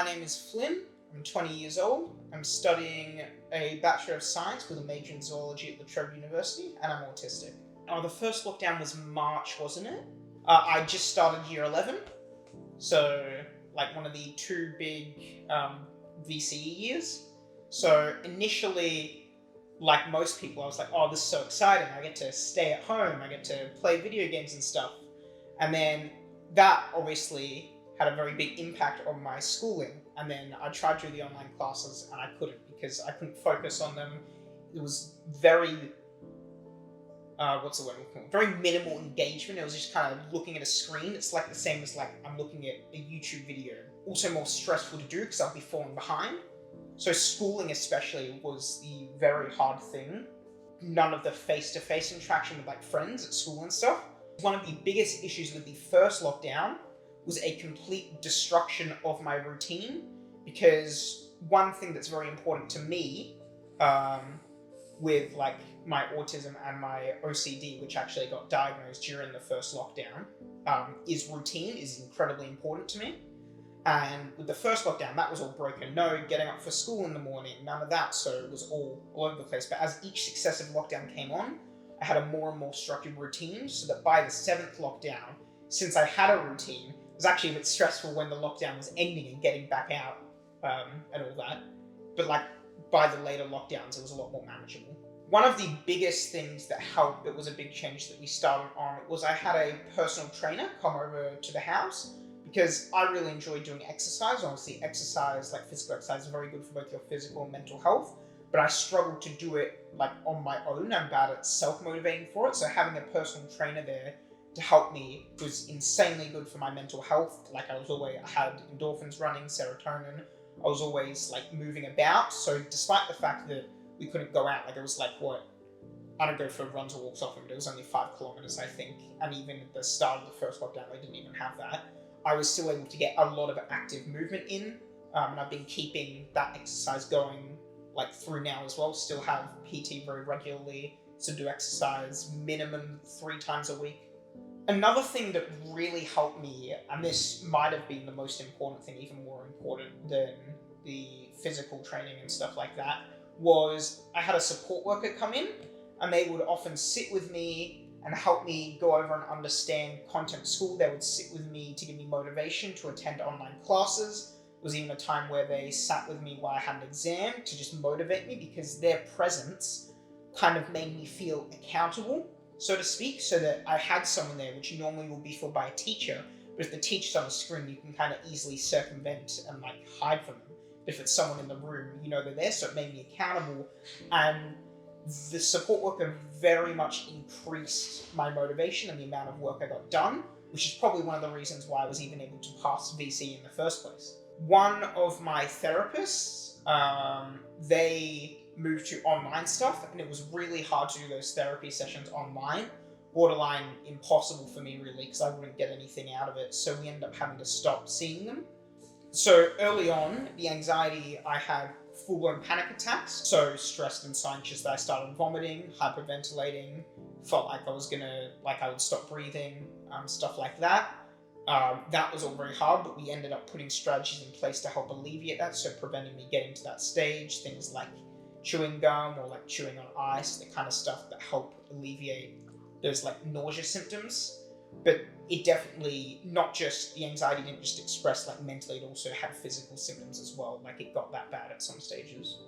My name is Flynn. I'm 20 years old. I'm studying a Bachelor of Science with a major in zoology at the Trevor University, and I'm autistic. The first lockdown was March, wasn't it? I just started year 11, so like one of the two big VCE years. So initially, like most people, I was like, oh, this is so exciting. I get to stay at home. I get to play video games and stuff. And then that obviously had a very big impact on my schooling. And then I tried to do the online classes and I couldn't because I couldn't focus on them. It was very, very minimal engagement. It was just kind of looking at a screen. It's like the same as like I'm looking at a YouTube video. Also more stressful to do because I'll be falling behind. So schooling especially was the very hard thing. None of the face-to-face interaction with like friends at school and stuff. One of the biggest issues with the first lockdown was a complete destruction of my routine, because one thing that's very important to me with like my autism and my OCD, which actually got diagnosed during the first lockdown, is routine is incredibly important to me. And with the first lockdown, that was all broken. No getting up for school in the morning, none of that. So it was all over the place. But as each successive lockdown came on, I had a more and more structured routine, so that by the 7th lockdown, since I had a routine, it was actually a bit stressful when the lockdown was ending and getting back out and all that. But like by the later lockdowns, it was a lot more manageable. One of the biggest things that helped, that was a big change that we started on, was I had a personal trainer come over to the house, because I really enjoy doing exercise. Obviously, exercise, like physical exercise, is very good for both your physical and mental health. But I struggled to do it like on my own. I'm bad at self-motivating for it. So having a personal trainer there to help me was insanely good for my mental health. Like I had endorphins running, serotonin. I was always like moving about. So despite the fact that we couldn't go out, like it was like I don't go for runs or walks often, but it was only 5 kilometers, I think. And even at the start of the first lockdown, I didn't even have that. I was still able to get a lot of active movement in, and I've been keeping that exercise going like through now as well. Still have PT very regularly, so do exercise minimum 3 times a week. Another thing that really helped me, and this might have been the most important thing, even more important than the physical training and stuff like that, was I had a support worker come in, and they would often sit with me and help me go over and understand content at school. They would sit with me to give me motivation to attend online classes. There was even a time where they sat with me while I had an exam to just motivate me, because their presence kind of made me feel accountable, so to speak, so that I had someone there, which normally would be filled by a teacher. But if the teacher's on the screen, you can kind of easily circumvent and like hide from them. But if it's someone in the room, you know they're there, so it made me accountable. And the support worker very much increased my motivation and the amount of work I got done, which is probably one of the reasons why I was even able to pass VC in the first place. One of my therapists, they moved to online stuff, and it was really hard to do those therapy sessions online. Borderline impossible for me, really, because I wouldn't get anything out of it. So we ended up having to stop seeing them. So early on, the anxiety, I had full-blown panic attacks. So stressed and so anxious that I started vomiting, hyperventilating, felt like I would stop breathing, stuff like that. That was all very hard, but we ended up putting strategies in place to help alleviate that, so preventing me getting to that stage. Things like chewing gum or like chewing on ice, the kind of stuff that help alleviate those like nausea symptoms. But it definitely, not just, the anxiety didn't just express like mentally, it also had physical symptoms as well. Like it got that bad at some stages.